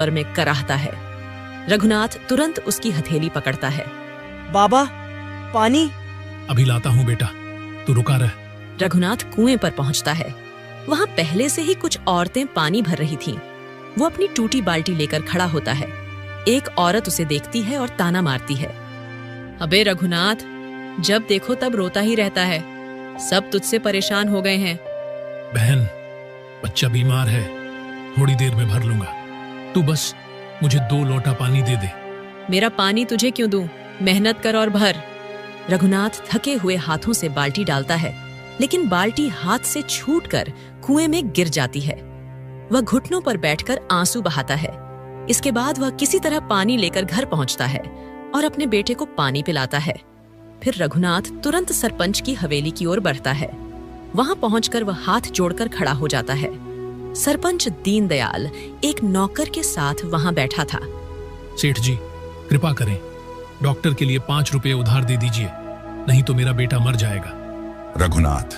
पर में कराहता है। रघुनाथ तुरंत उसकी हथेली पकड़ता है। बाबा, पानी। अभी लाता हूँ बेटा, तू रुका रह। रघुनाथ कुएं पर पहुंचता है। वहां पहले से ही कुछ औरतें पानी भर रही थीं। वो अपनी टूटी बाल्टी लेकर खड़ा होता है। एक औरत उसे देखती है और ताना मारती है। अबे रघुनाथ, जब देखो तब रोता ही रहता है। सब तुझसे परेशान हो गए हैं। बहन, बच्चा बीमार है, थोड़ी देर में भर लूंगा। तू बस मुझे 2 लोटा पानी दे दे। मेरा पानी तुझे क्यों दूं? मेहनत कर और भर। रघुनाथ थके हुए हाथों से बाल्टी डालता है, लेकिन बाल्टी हाथ से छूटकर कुएं में गिर जाती है। वह घुटनों पर बैठकर आंसू बहाता है। इसके बाद वह किसी तरह पानी लेकर घर पहुंचता है और अपने बेटे को पानी पिलाता है। फिर रघुनाथ तुरंत सरपंच की हवेली की ओर बढ़ता है। वहां पहुंचकर वह हाथ जोड़कर खड़ा हो जाता है। सरपंच दीनदयाल एक नौकर के साथ वहां बैठा था। सेठ जी, कृपा करें, डॉक्टर के लिए 5 रुपए उधार दे दीजिए, नहीं तो मेरा बेटा मर जाएगा। रघुनाथ,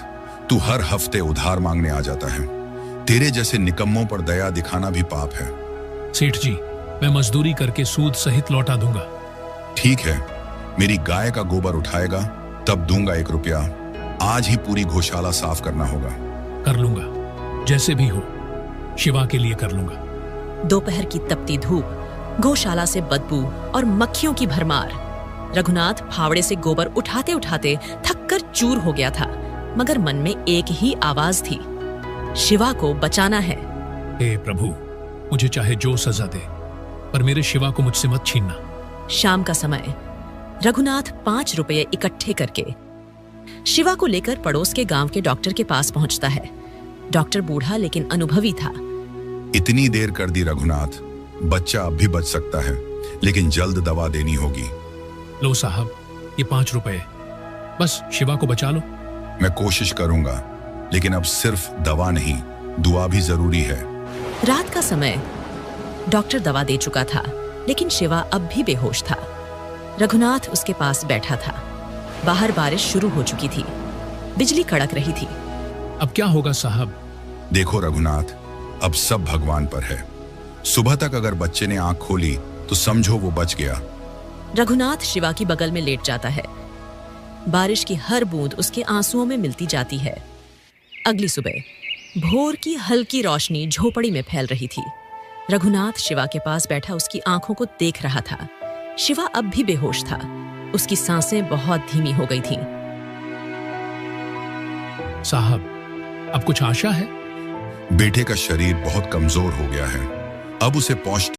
तू हर हफ्ते उधार मांगने आ जाता है। तेरे जैसे निकम्मों पर दया दिखाना भी पाप है। सेठ जी, मैं मजदूरी करके सूद सहित लौटा दूंगा। ठीक है, मेरी गाय का गोबर उठाएगा तब दूंगा 1 रुपया। आज ही पूरी गौशाला साफ करना होगा। कर लूंगा, जैसे भी हो, शिवा के लिए कर लूंगा। दोपहर की तपती धूप, गौशाला से बदबू और मक्खियों की भरमार। रघुनाथ फावड़े से गोबर उठाते उठाते थककर चूर हो गया था, मगर मन में एक ही आवाज थी, शिवा को बचाना है। हे प्रभु, मुझे चाहे जो सजा दे, पर मेरे शिवा को मुझसे मत छीनना। शाम का समय, रघुनाथ 5 रुपये इकट्ठे करके शिवा को लेकर पड़ोस के गांव के डॉक्टर के पास पहुंचता है। डॉक्टर बूढ़ा लेकिन अनुभवी था। इतनी देर कर दी रघुनाथ, बच्चा अब भी बच सकता है, लेकिन जल्द दवा देनी होगी। लो साहब, ये 5 रुपए, बस शिवा को बचा लो। मैं कोशिश करूंगा, लेकिन अब सिर्फ दवा नहीं, दुआ भी जरूरी है। रात का समय, डॉक्टर दवा दे चुका था, लेकिन शिवा अब भी बेहोश था। रघुनाथ उसके पास बैठा था। बाहर बारिश शुरू हो चुकी थी, बिजली कड़क रही थी। अब क्या होगा साहब? देखो रघुनाथ, अब सब भगवान पर है। सुबह तक अगर बच्चे ने आंख खोली तो समझो वो बच गया। रघुनाथ शिवा की बगल में लेट जाता है। बारिश की हर बूंद उसके आंसुओं में मिलती जाती है। अगली सुबह भोर की हल्की रोशनी झोपड़ी में फैल रही थी। रघुनाथ शिवा के पास बैठा उसकी आंखों को देख रहा था। शिवा अब भी बेहोश था। उसकी सांसें बहुत धीमी हो गई थीं। साहब, अब कुछ आशा है? बेटे का शरीर बहुत कमजोर हो गया है, अब उसे पौष्टिक